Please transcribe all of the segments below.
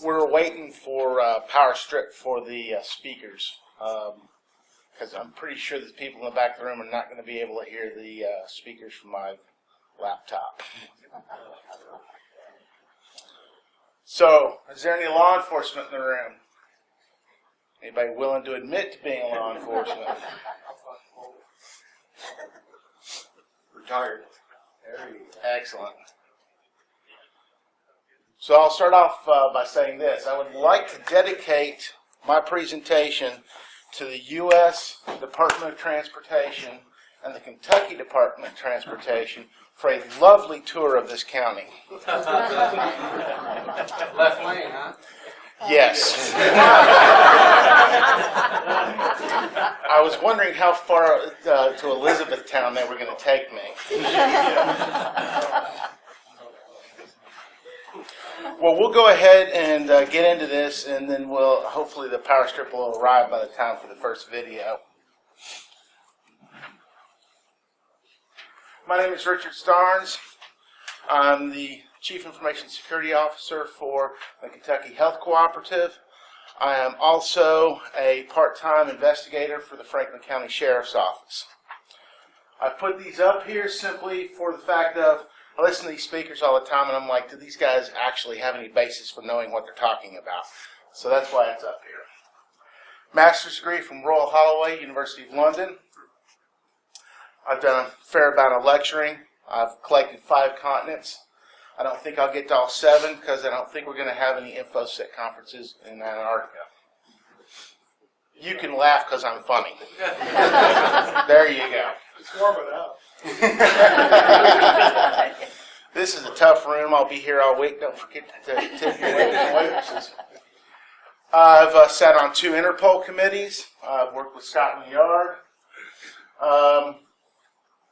We're waiting for power strip for the speakers, because I'm pretty sure that people in the back of the room are not going to be able to hear the speakers from my laptop. So, is there any law enforcement in the room? Anybody willing to admit to being law enforcement? Retired. Excellent. So I'll start off by saying this. I would like to dedicate my presentation to the U.S. Department of Transportation and the Kentucky Department of Transportation for a lovely tour of this county. Left lane, huh? Yes. I was wondering how far to Elizabethtown they were going to take me. Well, we'll go ahead and get into this, and then hopefully the power strip will arrive by the time for the first video. My name is Richard Starnes. I'm the Chief Information Security Officer for the Kentucky Health Cooperative. I am also a part-time investigator for the Franklin County Sheriff's Office. I put these up here simply for the fact of I listen to these speakers all the time, and I'm like, do these guys actually have any basis for knowing what they're talking about? So that's why it's up here. Master's degree from Royal Holloway, University of London. I've done a fair amount of lecturing. I've collected 5 continents. I don't think I'll get to all 7 because I don't think we're going to have any Infosec conferences in Antarctica. You can laugh because I'm funny. There you go. It's warming up. This is a tough room. I'll be here all week. Don't forget to tip your waiters and waitresses. I've sat on 2 Interpol committees. I've worked with Scotland Yard.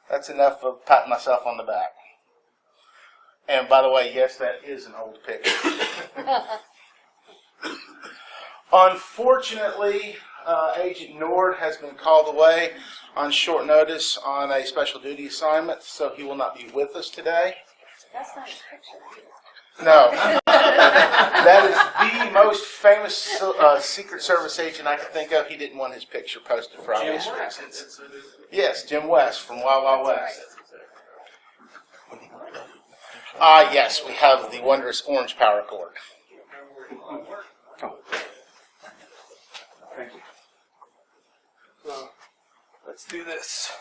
That's enough of patting myself on the back. And by the way, yes, that is an old picture. Unfortunately, Agent Nord has been called away on short notice on a special duty assignment, so he will not be with us today. That's not his picture. No. That is the most famous Secret Service agent I could think of. He didn't want his picture posted for obvious reasons. Yes, Jim West from Wild Wild West. Yes, we have the wondrous orange power cord. Oh. Thank you. Let's do this.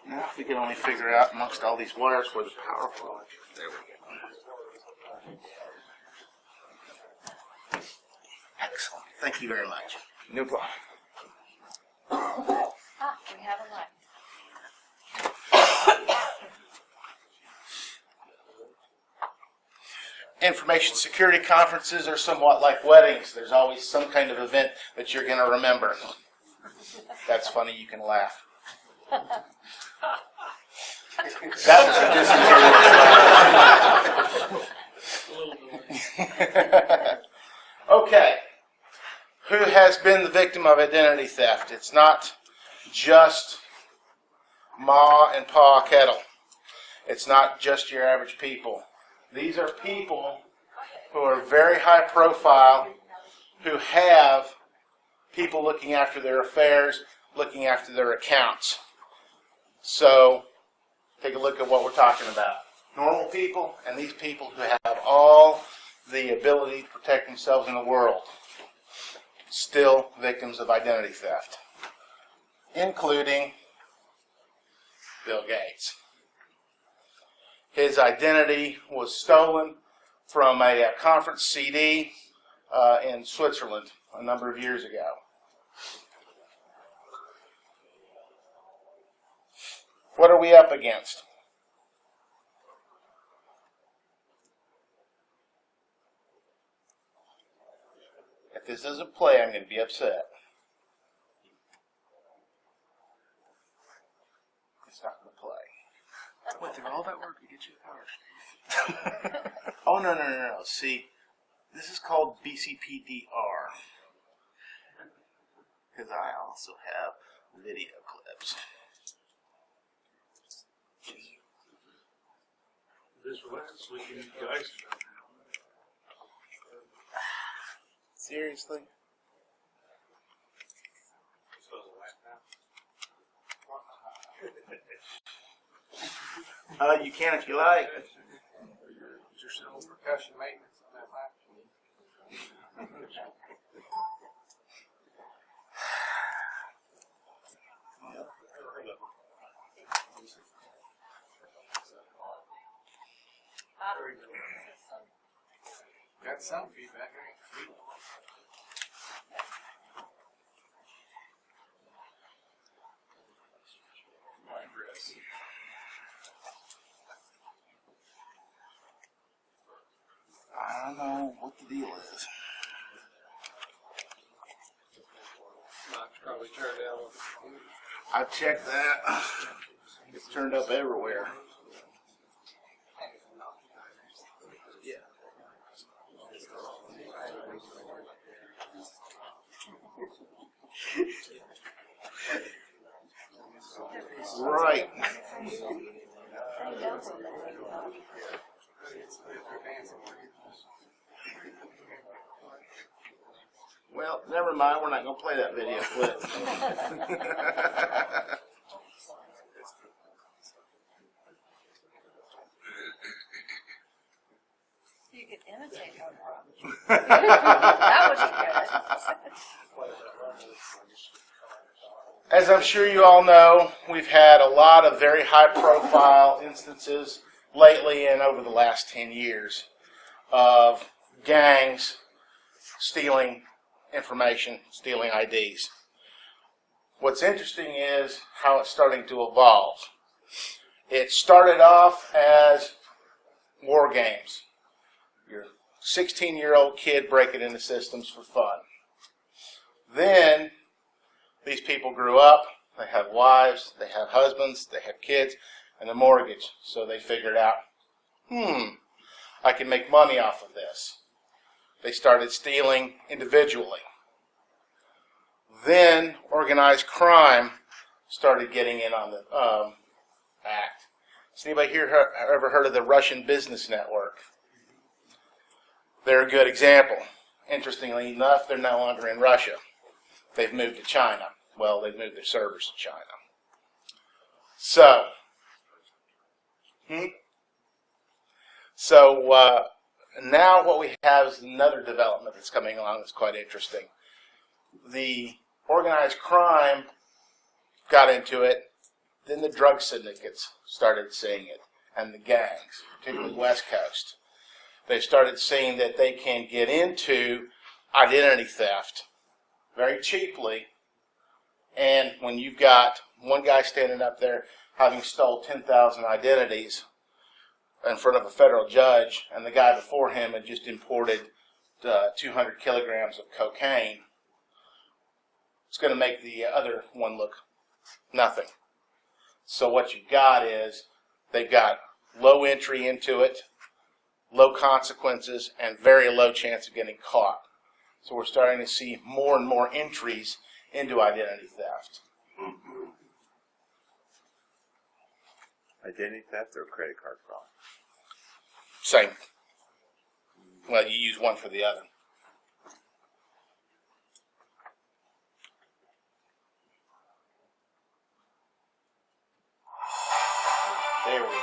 Now, if we can only figure out amongst all these wires where the power flow. There we go. Excellent. Thank you very much. No problem. We have a light. Information security conferences are somewhat like weddings. There's always some kind of event that you're going to remember. That's funny. You can laugh. That was a disingenuous. Okay. Who has been the victim of identity theft? It's not just Ma and Pa Kettle. It's not just your average people. These are people who are very high profile, who have people looking after their affairs, looking after their accounts. So, take a look at what we're talking about. Normal people and these people who have all the ability to protect themselves in the world, still victims of identity theft, including Bill Gates. His identity was stolen from a conference CD in Switzerland a number of years ago. What are we up against? If this doesn't play, I'm going to be upset. It's not going to play. What, through all that work to get you the power? Oh, no. See, this is called BCPDR. Because I also have video clips. This last week, you guys. Seriously? You can if you like. Is there some percussion maintenance on that lap? Got some feedback. I don't know what the deal is. Knox probably turned down. I checked that. It's turned up everywhere. Right. Well, never mind. We're not going to play that video clip. You could imitate one. That would be good. As I'm sure you all know, we've had a lot of very high-profile instances lately and over the last 10 years of gangs stealing information, stealing IDs. What's interesting is how it's starting to evolve. It started off as war games. Your 16-year-old kid breaking into systems for fun. Then these people grew up, they have wives, they have husbands, they have kids, and a mortgage. So they figured out, I can make money off of this. They started stealing individually. Then organized crime started getting in on the act. Has anybody here ever heard of the Russian Business Network? They're a good example. Interestingly enough, they're no longer in Russia. They've moved to China. Well, they've moved their servers to China. So, now what we have is another development that's coming along that's quite interesting. The organized crime got into it, then the drug syndicates started seeing it, and the gangs, particularly West Coast. They started seeing that they can get into identity theft very cheaply, and when you've got one guy standing up there having stole 10,000 identities in front of a federal judge, and the guy before him had just imported 200 kilograms of cocaine, it's going to make the other one look nothing. So what you've got is they've got low entry into it, low consequences, and very low chance of getting caught. So we're starting to see more and more entries into identity theft. Identity theft or credit card fraud? Same. Well, you use one for the other. There we go.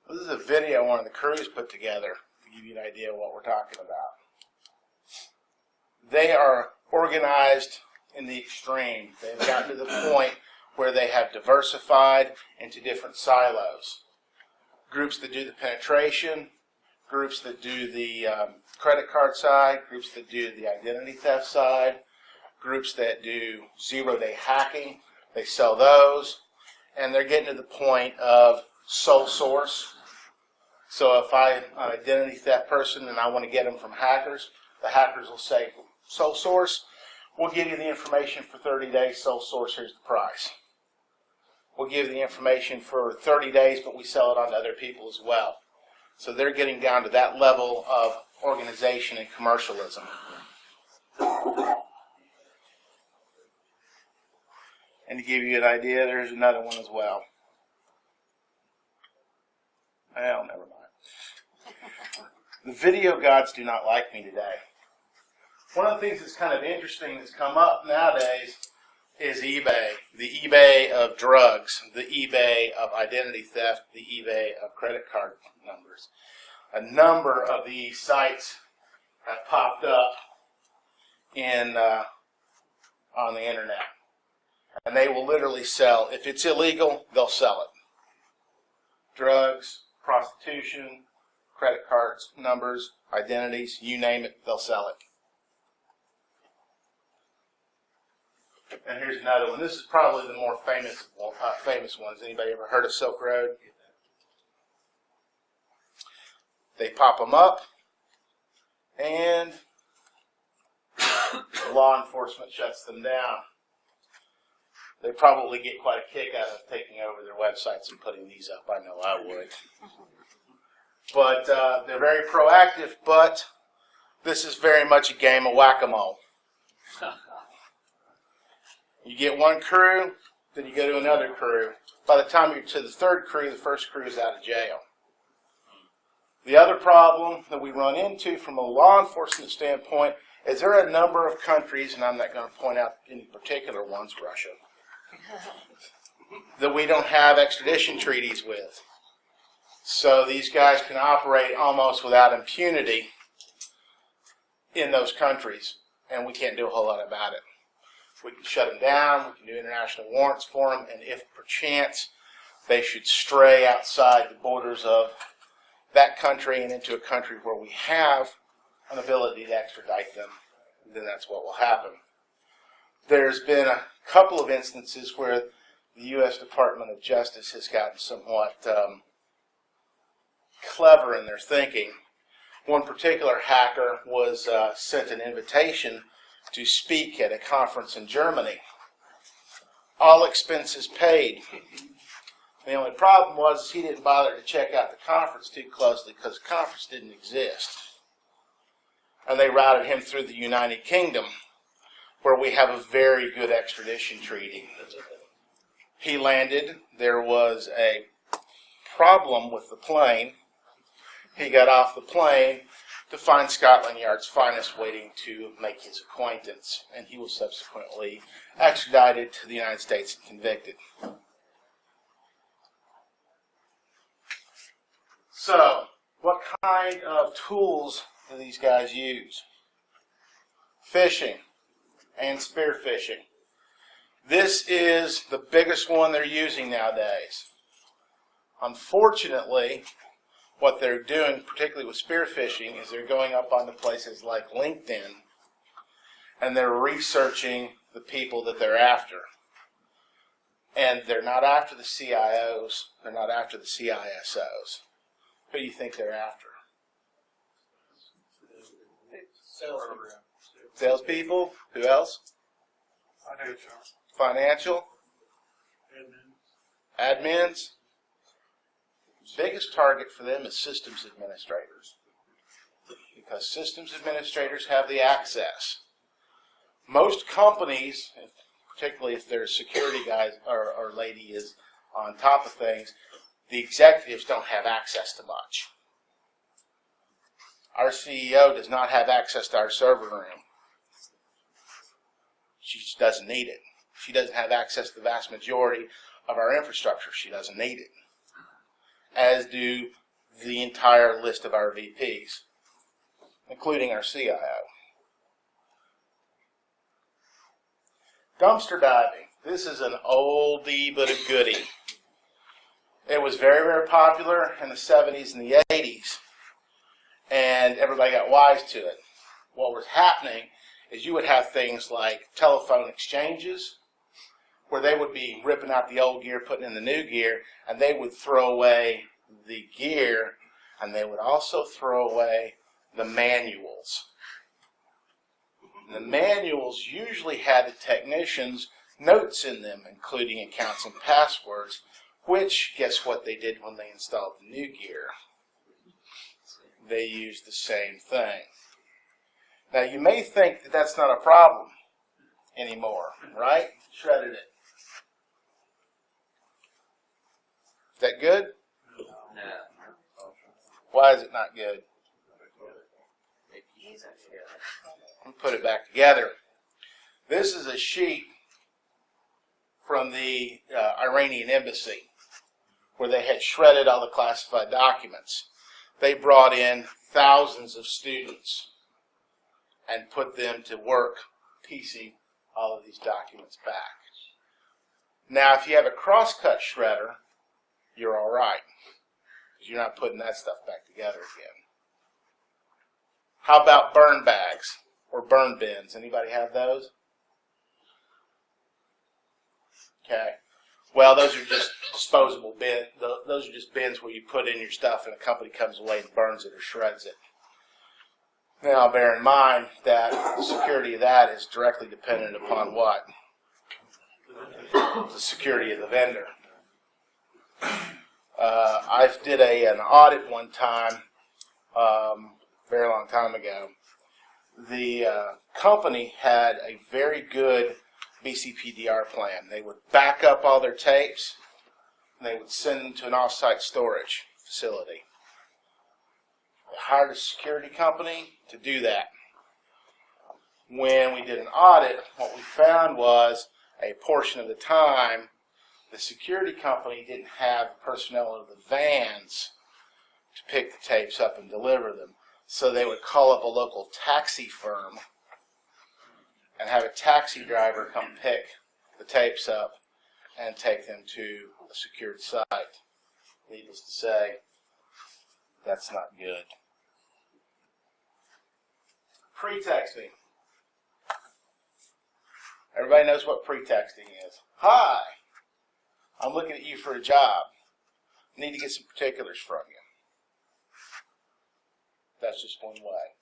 This is a video one of the crews put together to give you an idea of what we're talking about. They are organized in the extreme. They've gotten to the point where they have diversified into different silos. Groups that do the penetration, groups that do the credit card side, groups that do the identity theft side, groups that do zero-day hacking. They sell those, and they're getting to the point of sole source. So if I'm an identity theft person and I want to get them from hackers, the hackers will say, sole source, we'll give you the information for 30 days, sole source, here's the price. we'll give the information for 30 days, but we sell it on to other people as well. So they're getting down to that level of organization and commercialism. And to give you an idea, there's another one as well. Well, never mind. The video gods do not like me today. One of the things that's kind of interesting that's come up nowadays is eBay. The eBay of drugs, the eBay of identity theft, the eBay of credit card numbers. A number of these sites have popped up on the internet. And they will literally sell, if it's illegal, they'll sell it. Drugs, prostitution, credit cards, numbers, identities, you name it, they'll sell it. And here's another one. This is probably the more famous ones. Anybody ever heard of Silk Road? They pop them up, and law enforcement shuts them down. They probably get quite a kick out of taking over their websites and putting these up. I know I would. But they're very proactive, but this is very much a game of whack-a-mole. You get one crew, then you go to another crew. By the time you're to the third crew, the first crew is out of jail. The other problem that we run into from a law enforcement standpoint is there are a number of countries, and I'm not going to point out any particular ones, Russia, that we don't have extradition treaties with. So these guys can operate almost without impunity in those countries, and we can't do a whole lot about it. We can shut them down, we can do international warrants for them, and if perchance they should stray outside the borders of that country and into a country where we have an ability to extradite them, then that's what will happen. There's been a couple of instances where the U.S. Department of Justice has gotten somewhat clever in their thinking. One particular hacker was sent an invitation to speak at a conference in Germany. All expenses paid. The only problem was he didn't bother to check out the conference too closely because the conference didn't exist. And they routed him through the United Kingdom, where we have a very good extradition treaty. He landed. There was a problem with the plane. He got off the plane to find Scotland Yard's finest waiting to make his acquaintance, and he was subsequently extradited to the United States and convicted. So, what kind of tools do these guys use? Fishing and spear fishing. This is the biggest one they're using nowadays. Unfortunately, what they're doing, particularly with spear fishing, is they're going up onto places like LinkedIn and they're researching the people that they're after. And they're not after the CIOs, they're not after the CISOs. Who do you think they're after? Salespeople. Who else? Financial. Admins. Biggest target for them is systems administrators, because systems administrators have the access. Most companies, particularly if their security guys or lady is on top of things, the executives don't have access to much. Our CEO does not have access to our server room. She just doesn't need it. She doesn't have access to the vast majority of our infrastructure. She doesn't need it. As do the entire list of our VPs, including our CIO. Dumpster diving. This is an oldie but a goodie. It was very, very popular in the 70s and the 80s, and everybody got wise to it. What was happening is you would have things like telephone exchanges, where they would be ripping out the old gear, putting in the new gear, and they would throw away the gear, and they would also throw away the manuals. And the manuals usually had the technicians notes in them, including accounts and passwords, which, guess what they did when they installed the new gear? They used the same thing. Now, you may think that that's not a problem anymore, right? Shredded it. Is that good? No. Why is it not good? Let me put it back together. This is a sheet from the Iranian embassy where they had shredded all the classified documents. They brought in thousands of students and put them to work piecing all of these documents back. Now, if you have a cross-cut shredder, you're all right, because you're not putting that stuff back together again. How about burn bags or burn bins? Anybody have those? Okay. Well, those are just disposable bins. Those are just bins where you put in your stuff and a company comes away and burns it or shreds it. Now, bear in mind that the security of that is directly dependent upon what? The security of the vendor. I did an audit one time, very long time ago. The company had a very good BCPDR plan. They would back up all their tapes, and they would send them to an off-site storage facility. They hired a security company to do that. When we did an audit, what we found was a portion of the time, the security company didn't have personnel in the vans to pick the tapes up and deliver them. So they would call up a local taxi firm and have a taxi driver come pick the tapes up and take them to a secured site. Needless to say, that's not good. Pretexting. Everybody knows what pretexting is. Hi, I'm looking at you for a job. I need to get some particulars from you. That's just one way.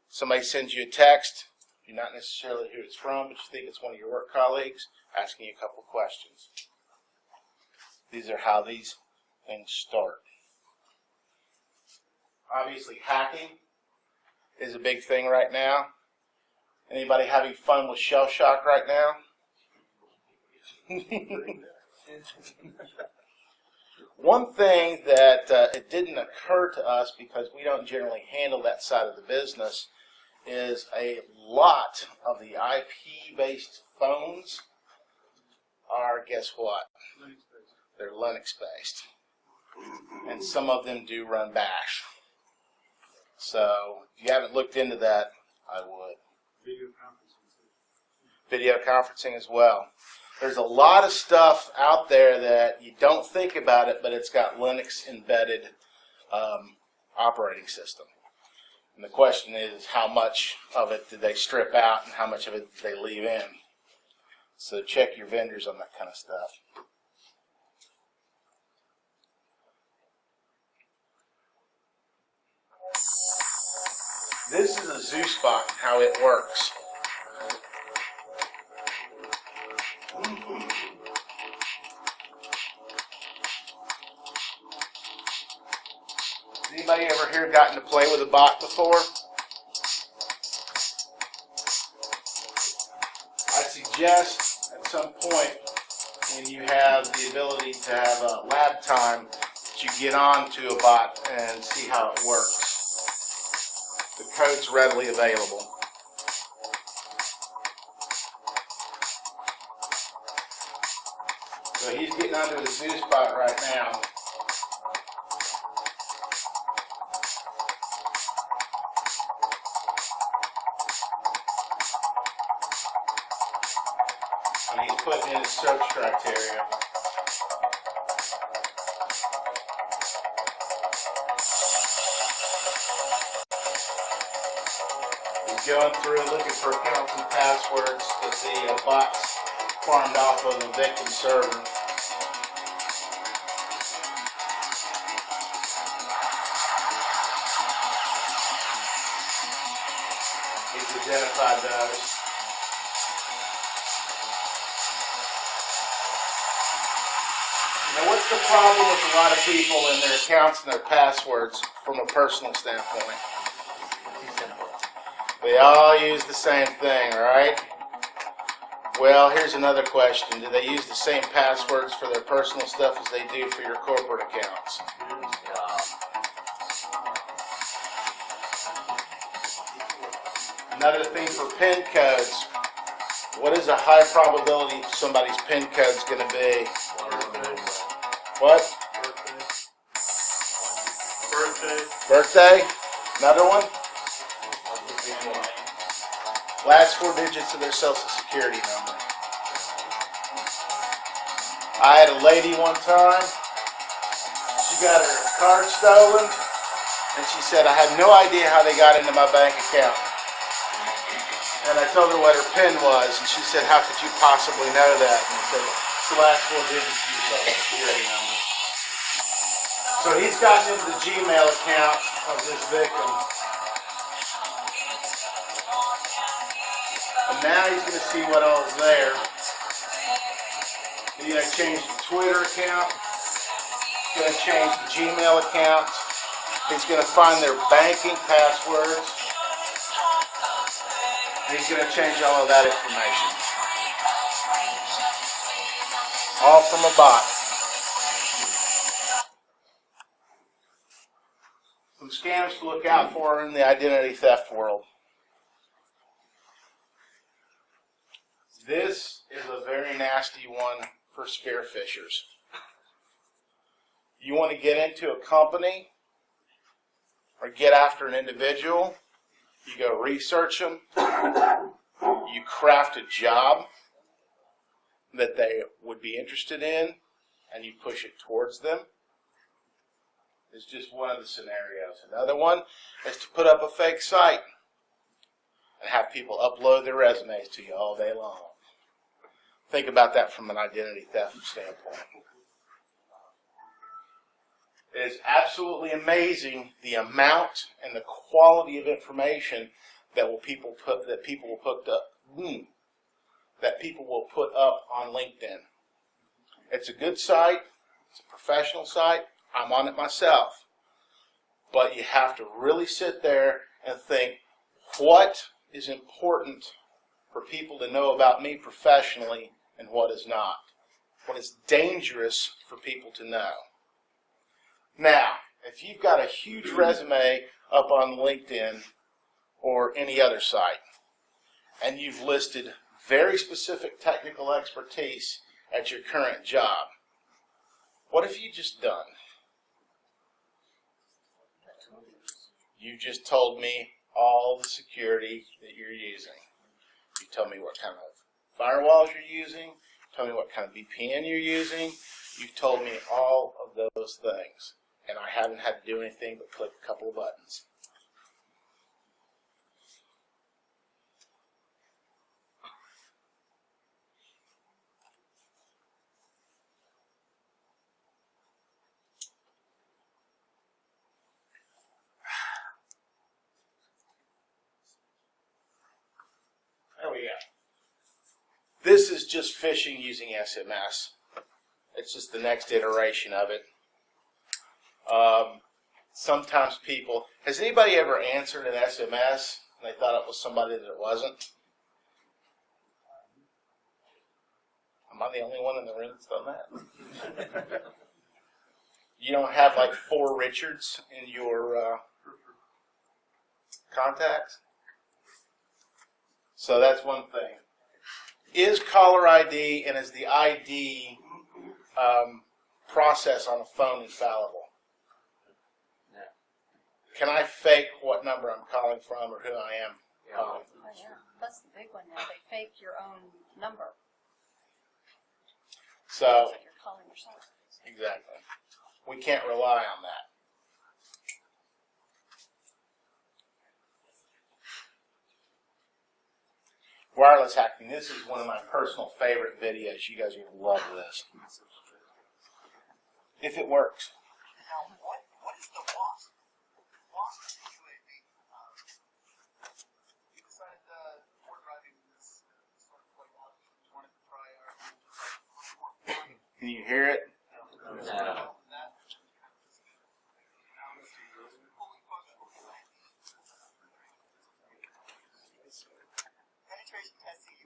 Somebody sends you a text. You're not necessarily who it's from, but you think it's one of your work colleagues, asking you a couple of questions. These are how these things start. Obviously, hacking is a big thing right now. Anybody having fun with shell shock right now? One thing that it didn't occur to us, because we don't generally handle that side of the business, is a lot of the IP-based phones are, guess what? They're Linux-based. And some of them do run bash. So, if you haven't looked into that, I would. Video conferencing as well. There's a lot of stuff out there that you don't think about it, but it's got Linux embedded operating system. And the question is, how much of it did they strip out and how much of it did they leave in? So check your vendors on that kind of stuff. This is a Zeus bot and how it works. Anybody ever here gotten to play with a bot before? I suggest at some point when you have the ability to have a lab time that you get on to a bot and see how it works. The code's readily available. So he's getting onto the Zeus bot right now. And he's putting in his search criteria. He's going through looking for accounts and passwords to see bots farmed off of a victim server. He's identified those. Now, what's the problem with a lot of people and their accounts and their passwords from a personal standpoint? They all use the same thing, right? Well, here's another question. Do they use the same passwords for their personal stuff as they do for your corporate accounts? Another thing for PIN codes. What is a high probability somebody's PIN code's going to be? What? Birthday? Another one? Last 4 digits of their social security number. I had a lady one time. She got her card stolen, and she said, I had no idea how they got into my bank account. And I told her what her PIN was, and she said, how could you possibly know that? And I said, it's the last 4 digits of your social security number. So he's gotten into the Gmail account of this victim. And now he's going to see what all is there. He's going to change the Twitter account. He's going to change the Gmail account. He's going to find their banking passwords. And he's going to change all of that information. All from a bot. Some scams to look out for in the identity theft world. This is a very nasty one for spearfishers. You want to get into a company or get after an individual, you go research them, you craft a job that they would be interested in, and you push it towards them. It's just one of the scenarios. Another one is to put up a fake site and have people upload their resumes to you all day long. Think about that from an identity theft standpoint. It is absolutely amazing the amount and the quality of information that people will put up on LinkedIn. It's a good site. It's a professional site. I'm on it myself. But you have to really sit there and think, what is important for people to know about me professionally and what is not? What is dangerous for people to know? Now, if you've got a huge resume up on LinkedIn or any other site, and you've listed very specific technical expertise at your current job, what have you just done? You just told me all the security that you're using. You told me what kind of firewalls you're using. Tell me what kind of VPN you're using. You've told me all of those things. And I haven't had to do anything but click a couple of buttons. There we go. This is just phishing using SMS. It's just the next iteration of it. Sometimes people, has anybody ever answered an SMS and they thought it was somebody that it wasn't? Am I the only one in the room that's done that? You don't have like 4 Richards in your contacts? So that's one thing. Is caller ID and is the ID process on a phone infallible? Can I fake what number I'm calling from or who I am calling? Oh, yeah. That's the big one now. They fake your own number. So, It's like you're calling yourself. exactly. We can't rely on that. Wireless hacking. This is one of my personal favorite videos. You guys are going to love this. If it works. Now, what is the WASP? WASP is UAV. You decided before driving this sort of like wanted to try Can you hear it?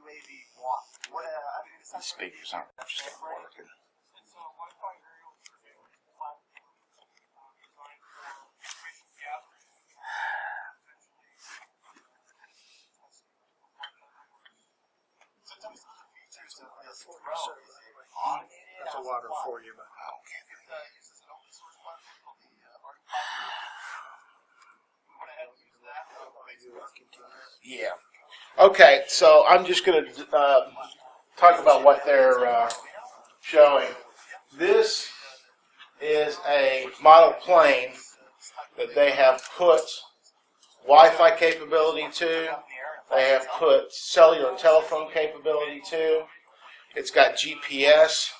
UAV want? What, I mean, The speakers aren't just working. It's a Wi-Fi aerial surveillance platform designed for information gathering. So tell me some of the features of this drone. Is it automated? That's a water for you, but. It uses an open source platform called the Arc platform. We went ahead and used that. Yeah. Okay, so I'm just going to talk about what they're showing. This is a model plane that they have put Wi-Fi capability to. They have put cellular telephone capability to. It's got GPS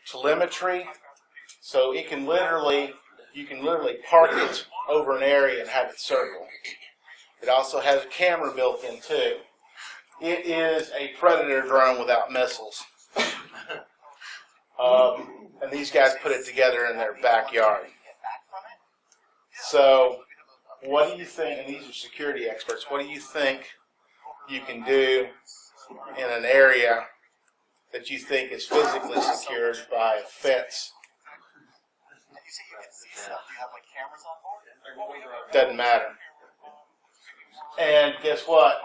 telemetry, so it can literally, you can literally park it over an area and have it circle. It also has a camera built in too. It is a Predator drone without missiles. And these guys put it together in their backyard. So, what do you think, and these are security experts, what do you think you can do in an area that you think is physically secured by a fence? And you say you can see stuff. Do you have like cameras on board? Doesn't matter. And guess what?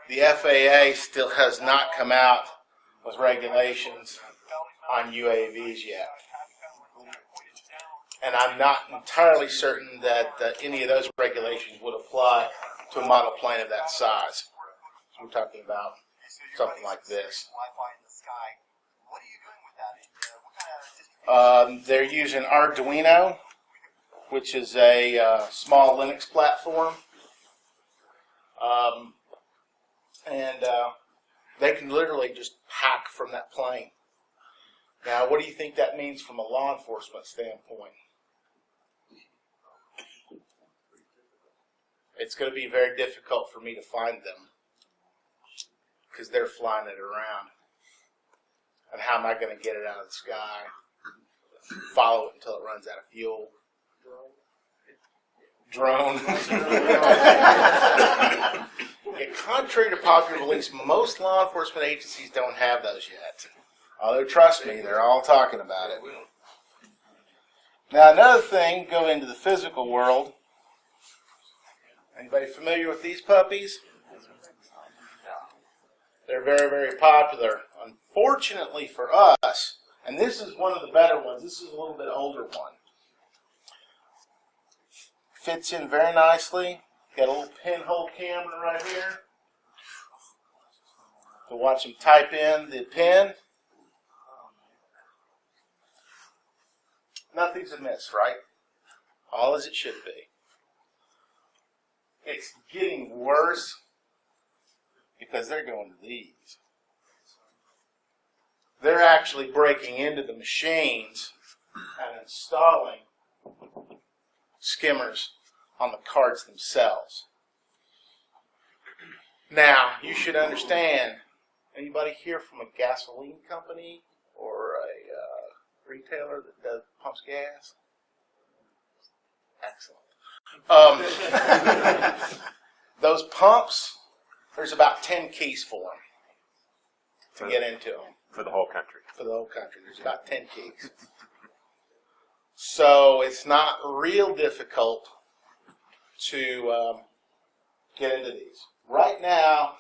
The FAA still has not come out with regulations on UAVs yet. And I'm not entirely certain that any of those regulations would apply to a model plane of that size. So we're talking about something like this. Wi-Fi in the sky. What are you doing with that? What kind of They're using Arduino, which is a small Linux platform. And they can literally just hack from that plane. Now, what do you think that means from a law enforcement standpoint? It's going to be very difficult for me to find them because they're flying it around. And how am I going to get it out of the sky? Follow it until it runs out of fuel. Drone. Yeah, contrary to popular beliefs, most law enforcement agencies don't have those yet. Although, trust me, they're all talking about it. Now, another thing, go into the physical world. Anybody familiar with these puppies? They're very, very popular. Unfortunately for us, and this is one of the better ones, this is a little bit older one. Fits in very nicely. Got a little pinhole camera right here to watch him type in the pin. Nothing's amiss, right? All as it should be. It's getting worse because they're going to these. They're actually breaking into the machines and installing skimmers on the cards themselves. Now, you should understand, anybody here from a gasoline company or a retailer that pumps gas? Excellent. Those pumps, there's about 10 keys for them to get into them. For the whole country. For the whole country, there's about 10 keys. So it's not real difficult to get into these. Right now,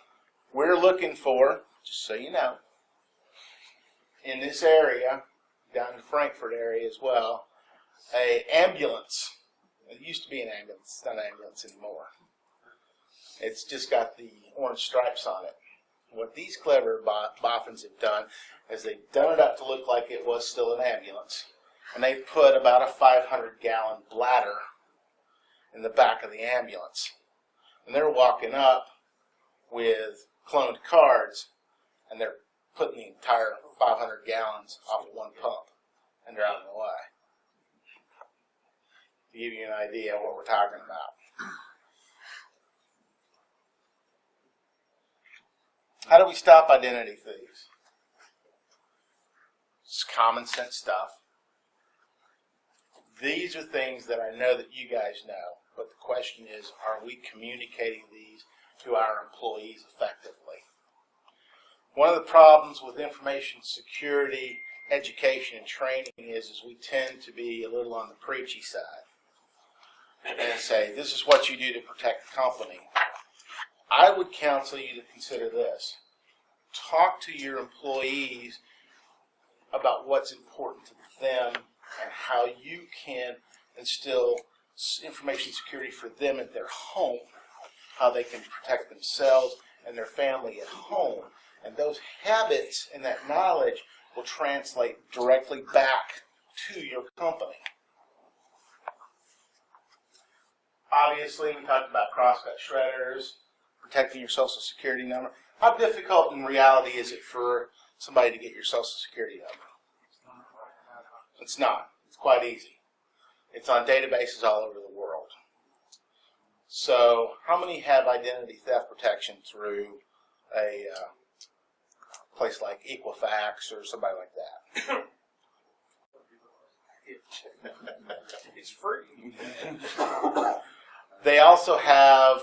we're looking for, just so you know, in this area, down in the Frankfurt area as well, a ambulance. It used to be an ambulance. It's not an ambulance anymore. It's just got the orange stripes on it. What these clever boffins have done is they've done it up to look like it was still an ambulance. And they've put about a 500-gallon bladder in the back of the ambulance. And they're walking up with cloned cards, and they're putting the entire 500 gallons off of one pump, and they're out of the way. To give you an idea of what we're talking about. How do we stop identity thieves? It's common sense stuff. These are things that I know that you guys know, but the question is, are we communicating these to our employees effectively? One of the problems with information security education and training is we tend to be a little on the preachy side and say, this is what you do to protect the company. I would counsel you to consider this. Talk to your employees about what's important to them and how you can instill information security for them at their home, how they can protect themselves and their family at home. And those habits and that knowledge will translate directly back to your company. Obviously, we talked about crosscut shredders, protecting your social security number. How difficult in reality is it for somebody to get your social security number? It's not. It's quite easy. It's on databases all over the world. So, how many have identity theft protection through a place like Equifax or somebody like that? It's free. They also have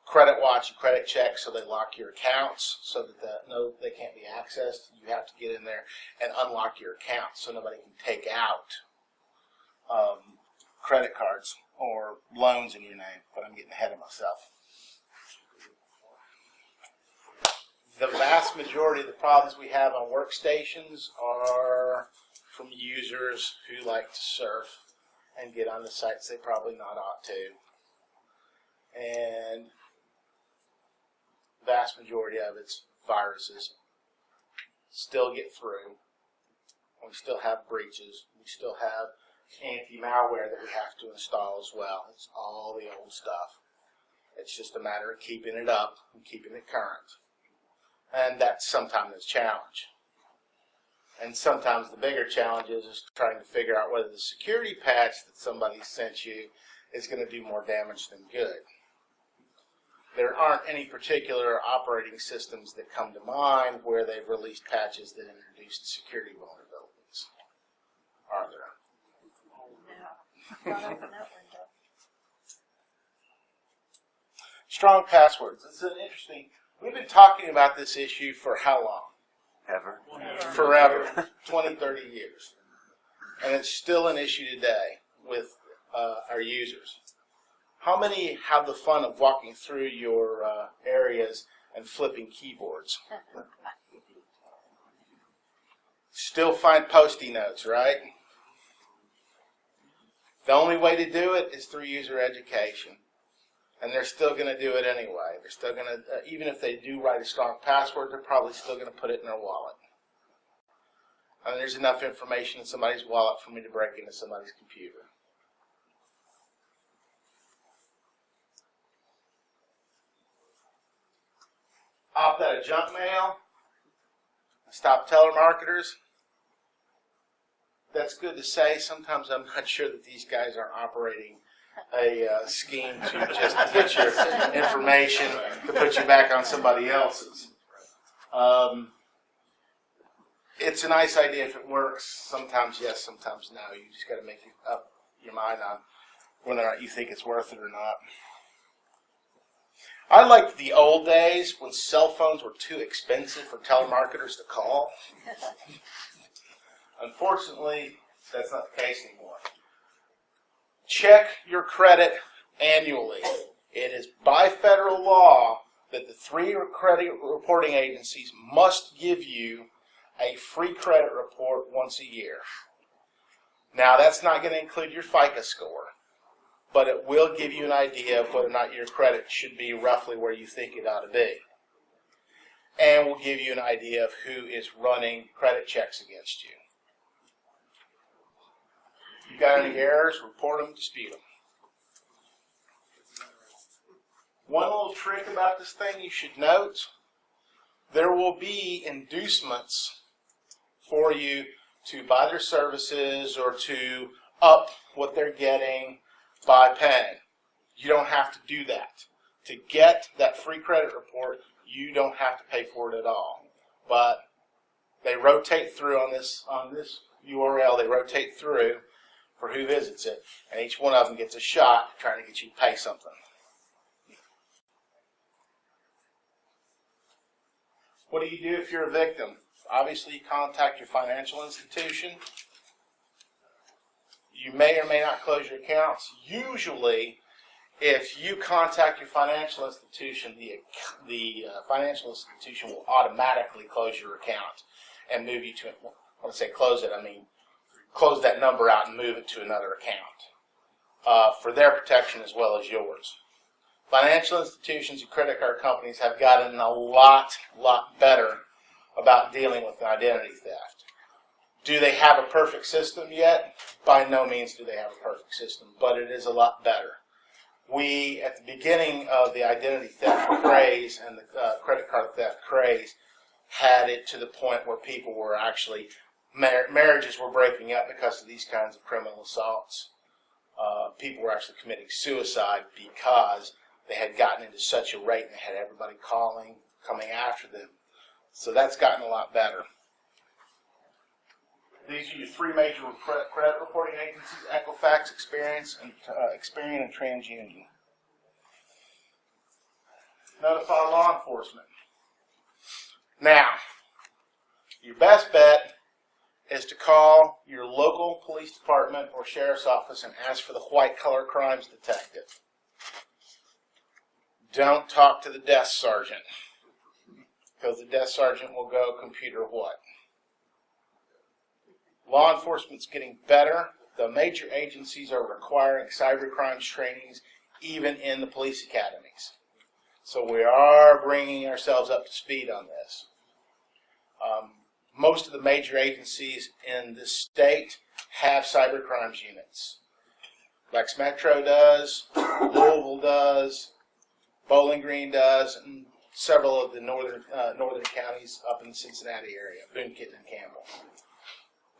credit watch and credit check, so they lock your accounts so that they can't be accessed. You have to get in there and unlock your account so nobody can take out credit cards or loans in your name. But I'm getting ahead of myself. The vast majority of the problems we have on workstations are from users who like to surf and get on the sites they probably not ought to. And vast majority of it's viruses. Still get through. We still have breaches. We still have anti-malware that we have to install as well. It's all the old stuff. It's just a matter of keeping it up and keeping it current. And that's sometimes a challenge. And sometimes the bigger challenge is trying to figure out whether the security patch that somebody sent you is going to do more damage than good. There aren't any particular operating systems that come to mind where they've released patches that introduced security vulnerabilities, are there? No. Not open that window. Strong passwords. This is an interesting. We've been talking about this issue for how long? Ever? Forever. 20, 30 years. And it's still an issue today with our users. How many have the fun of walking through your areas and flipping keyboards? Still find Post-it notes, right? The only way to do it is through user education. And they're still going to do it anyway. They're still going to, even if they do write a strong password, they're probably still going to put it in their wallet. And there's enough information in somebody's wallet for me to break into somebody's computer. Opt out of junk mail. Stop telemarketers. That's good to say. Sometimes I'm not sure that these guys are operating a scheme to just get your information to put you back on somebody else's. It's a nice idea if it works. Sometimes yes, sometimes no. You just got to make up your mind on whether or not you think it's worth it or not. I liked the old days when cell phones were too expensive for telemarketers to call. Unfortunately, that's not the case anymore. Check your credit annually. It is by federal law that the 3 credit reporting agencies must give you a free credit report once a year. Now, that's not going to include your FICO score, but it will give you an idea of whether or not your credit should be roughly where you think it ought to be. And will give you an idea of who is running credit checks against you. If you've got any errors, report them, dispute them. One little trick about this thing you should note, there will be inducements for you to buy their services or to up what they're getting by paying. You don't have to do that. To get that free credit report, you don't have to pay for it at all. But they rotate through on this URL, they rotate through for who visits it, and each one of them gets a shot trying to get you to pay something. What do you do if you're a victim? Obviously, you contact your financial institution. You may or may not close your accounts. Usually, if you contact your financial institution, the financial institution will automatically close your account and move you to, when I say close it, I mean close that number out and move it to another account for their protection as well as yours. Financial institutions and credit card companies have gotten a lot better about dealing with identity theft. Do they have a perfect system yet? By no means do they have a perfect system, but it is a lot better. We, at the beginning of the identity theft craze and the credit card theft craze, had it to the point where people were actually, marriages were breaking up because of these kinds of criminal assaults. People were actually committing suicide because they had gotten into such a rate and they had everybody coming after them. So that's gotten a lot better. These are your three major credit reporting agencies: Equifax, Experian, and TransUnion. Notify law enforcement. Now, your best bet is to call your local police department or sheriff's office and ask for the white-collar crimes detective. Don't talk to the desk sergeant, because the desk sergeant will go, computer what? Law enforcement's getting better. The major agencies are requiring cybercrimes trainings even in the police academies. So we are bringing ourselves up to speed on this. Most of the major agencies in this state have cybercrimes units. Lex Metro does, Louisville does, Bowling Green does, and several of the northern counties up in the Cincinnati area, Boone, Kitten, and Campbell.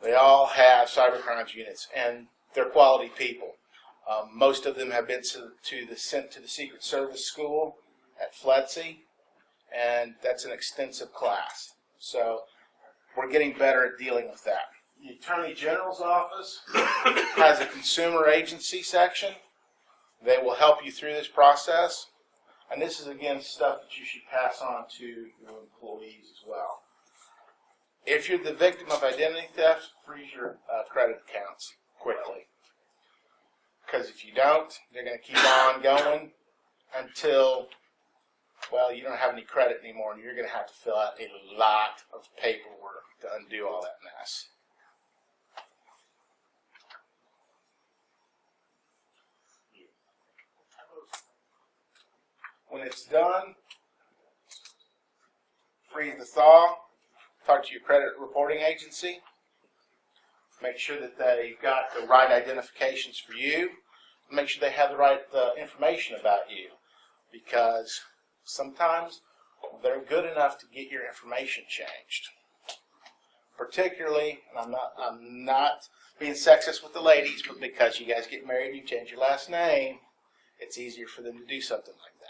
They all have cybercrimes units, and they're quality people. Most of them have been sent to the Secret Service school at FLETC, and that's an extensive class. So we're getting better at dealing with that. The Attorney General's office has a consumer agency section. They will help you through this process. And this is, again, stuff that you should pass on to your employees as well. If you're the victim of identity theft, freeze your credit accounts quickly. Because if you don't, they're going to keep on going until, well, you don't have any credit anymore, and you're going to have to fill out a lot of paperwork to undo all that mess. When it's done, freeze the thaw, talk to your credit reporting agency, make sure that they've got the right identifications for you, make sure they have the right information about you, because sometimes they're good enough to get your information changed. Particularly, and I'm not being sexist with the ladies, but because you guys get married and you change your last name, it's easier for them to do something like that.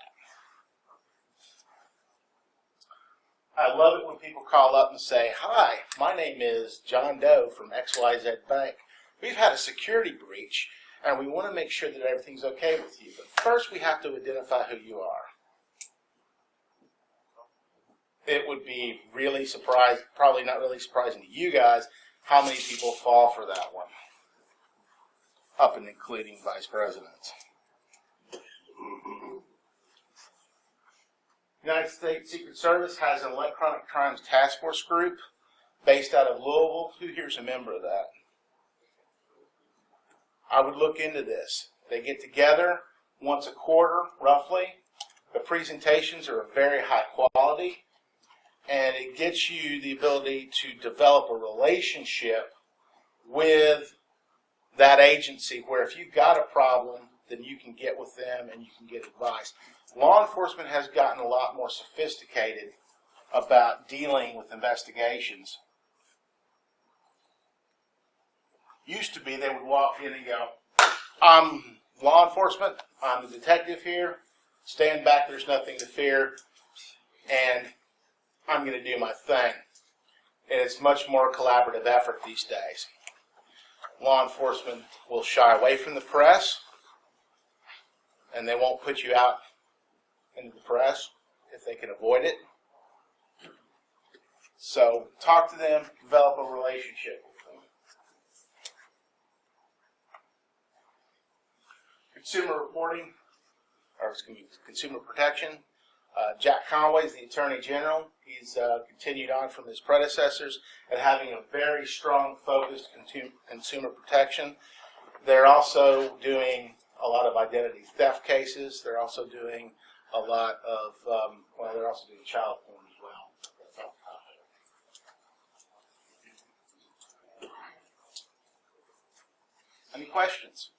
I love it when people call up and say, "Hi, my name is John Doe from XYZ Bank. We've had a security breach, and we want to make sure that everything's okay with you. But first, we have to identify who you are." It would be really surprising, probably not really surprising to you guys, how many people fall for that one, up and including vice presidents. United States Secret Service has an electronic crimes task force group based out of Louisville. Who here's a member of that? I would look into this. They get together once a quarter, roughly. The presentations are of very high quality, and it gets you the ability to develop a relationship with that agency where if you've got a problem, then you can get with them and you can get advice. Law enforcement has gotten a lot more sophisticated about dealing with investigations. Used to be they would walk in and go, "I'm law enforcement, I'm the detective here, stand back, there's nothing to fear, and I'm going to do my thing." And it's much more collaborative effort these days. Law enforcement will shy away from the press, and they won't put you out into the press if they can avoid it. So talk to them, develop a relationship with them. Consumer reporting, or excuse me, consumer protection. Jack Conway is the Attorney General. He's continued on from his predecessors at having a very strong focus on consumer protection. They're also doing a lot of identity theft cases. They're also doing a lot of, they're also doing child porn as well. Any questions?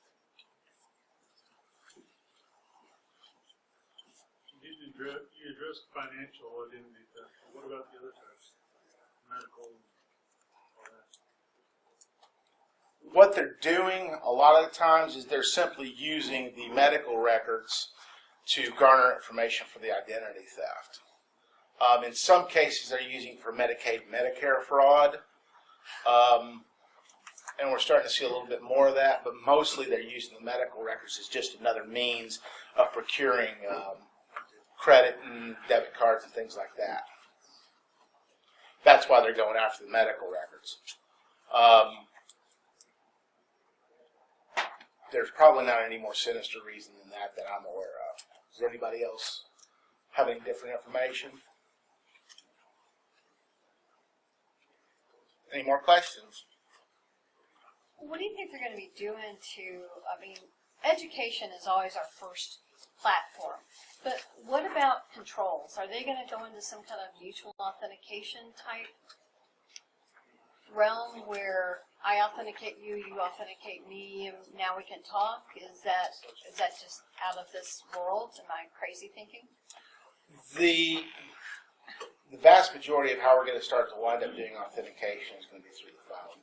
You addressed financial identity theft. What about the other types? Medical, all that. What they're doing a lot of the times is they're simply using the medical records to garner information for the identity theft. In some cases, they're using for Medicaid, Medicare fraud, and we're starting to see a little bit more of that, but mostly they're using the medical records as just another means of procuring credit and debit cards and things like that. That's why they're going after the medical records. There's probably not any more sinister reason than that I'm aware of. Does anybody else have any different information? Any more questions? What do you think they're going to be doing education is always our first platform. But what about controls? Are they going to go into some kind of mutual authentication type realm where I authenticate you, you authenticate me, and now we can talk? Is that just out of this world? Am I crazy thinking? The vast majority of how we're going to start to wind up doing authentication is going to be through the phone.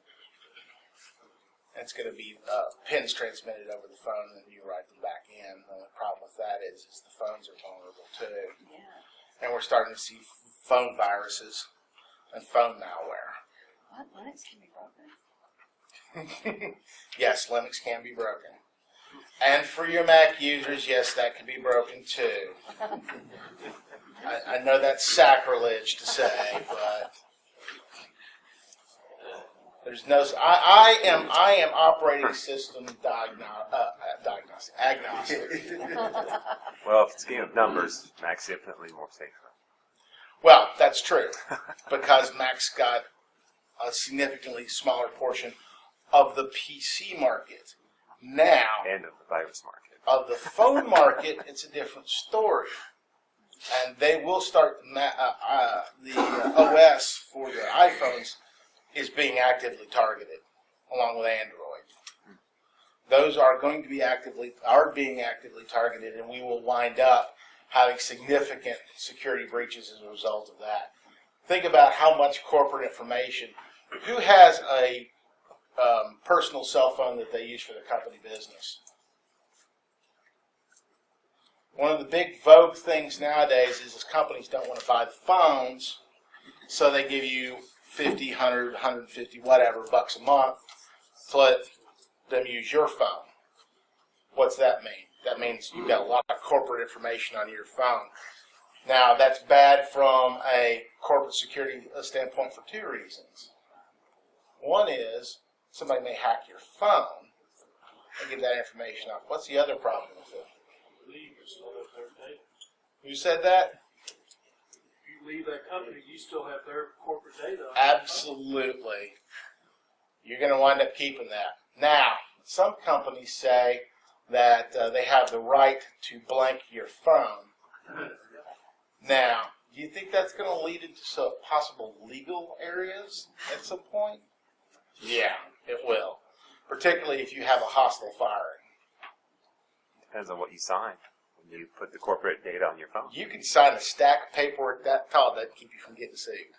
It's going to be pins transmitted over the phone, and then you write them back in. The only problem with that is the phones are vulnerable too. Yeah. And we're starting to see phone viruses and phone malware. What? Linux can be broken? Yes, Linux can be broken. And for your Mac users, yes, that can be broken too. I know that's sacrilege to say, but there's no. I am operating system agnostic. Well, if it's a game of numbers, Mac's infinitely more safer. Well, that's true, because Mac's got a significantly smaller portion of the PC market. Now, And of the virus market. of the phone market, it's a different story. And they will start, the OS for the iPhones is being actively targeted, along with Android. Those are going to be being actively targeted, and we will wind up having significant security breaches as a result of that. Think about how much corporate information. Who has a personal cell phone that they use for their company business? One of the big vogue things nowadays is companies don't want to buy the phones, so they give you $50, $100, $150, whatever bucks a month to let them use your phone. What's that mean? That means you've got a lot of corporate information on your phone. Now, that's bad from a corporate security standpoint for two reasons. One is somebody may hack your phone and give that information out. What's the other problem with it? You still have their data. Who said that? If you leave that company, you still have their corporate data. Absolutely. You're going to wind up keeping that. Now, some companies say that they have the right to blank your phone. Now, do you think that's going to lead into some possible legal areas at some point? Yeah, it will. Particularly if you have a hostile firing. Depends on what you sign when you put the corporate data on your phone. You can sign a stack of paperwork that tall that keep you from getting sued.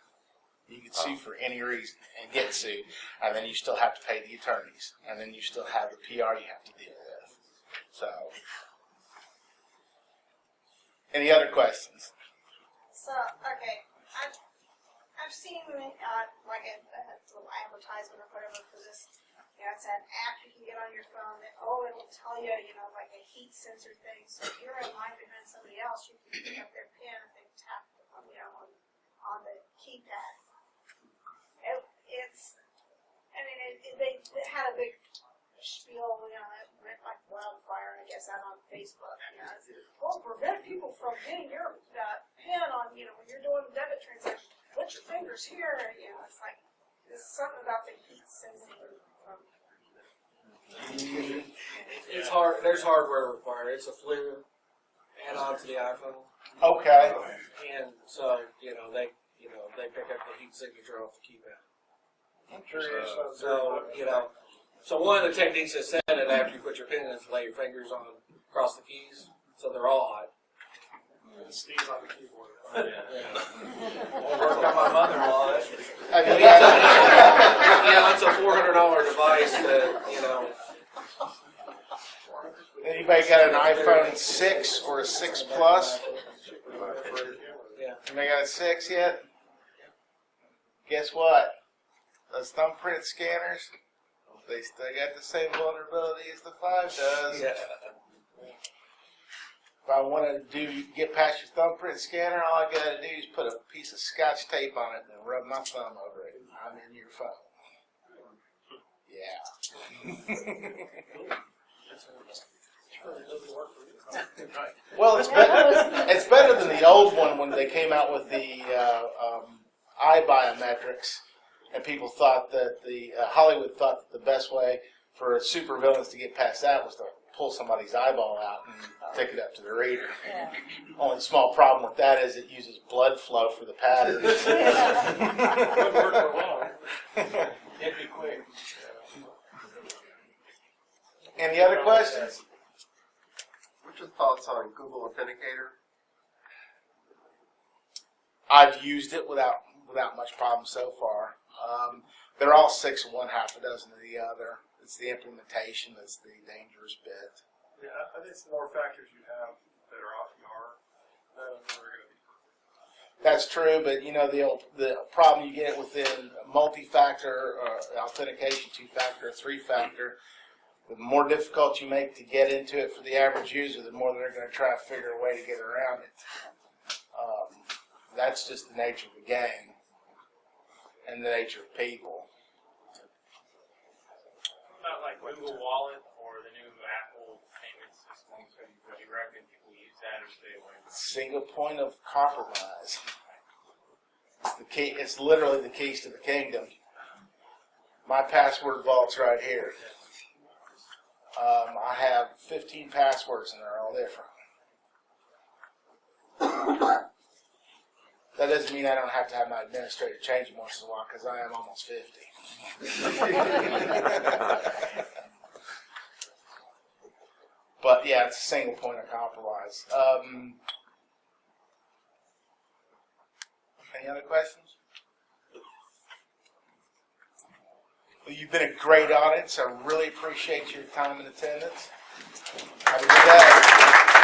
You can sue for any reason and get sued, and then you still have to pay the attorneys, and then you still have the PR you have to deal with. So, any other questions? So, okay, I've seen like a little advertisement or whatever for this. You know, it's an app you can get on your phone that, it'll tell you, like a heat sensor thing. So if you're in line behind somebody else, you can pick up their pen and tap, on the keypad had a big spiel, it went like wildfire, I guess, out on Facebook. Prevent people from getting your pin on, when you're doing a debit transaction, put your fingers here. It's like, there's something about the heat sensing from. It's hard. There's hardware required. It's a FLIR add-on to the iPhone, Okay. and so they pick up the heat signature off the keypad. So so one of the techniques that said it after you put your pin in is lay your fingers on across the keys, so they're all hot. Sneeze on the keyboard. I worked on my mother-in-law. Have you got, It's a $400 device that anybody got an iPhone 6 or a 6 Plus? Yeah. Anybody got a 6 yet? Guess what? Those thumbprint scanners, they still got the same vulnerability as the 5 does. Yeah. If I want to get past your thumbprint scanner, all I got to do is put a piece of Scotch tape on it and then rub my thumb over it. I'm in your phone. Yeah. Well, it's better than the old one when they came out with the eye biometrics, and people thought that Hollywood thought that the best way for supervillains to get past that was to pull somebody's eyeball out and take it up to the reader. Yeah. Only small problem with that is it uses blood flow for the pattern. Wouldn't work for long. It'd be quick. Any other questions? What's your thoughts on Google Authenticator? I've used it without much problem so far. They're all 6 of one, half a dozen of the other. It's the implementation that's the dangerous bit. Yeah, I think it's the more factors you have that are off your, they're going to be. That's true, but the problem you get within multi-factor authentication, 2-factor, 3-factor, the more difficult you make to get into it for the average user, the more they're going to try to figure a way to get around it. That's just the nature of the game and the nature of people. About like Google Wallet or the new Apple payment system, so you reckon people use that or stay away from it? Single point of compromise. It's the key. It's literally the keys to the kingdom. My password vault's right here. I have 15 passwords and they're all different. That doesn't mean I don't have to have my administrator change them once in a while because I am almost 50. But yeah, it's a single point of compromise. Any other questions? Well, you've been a great audience. I really appreciate your time and attendance. Have a good day.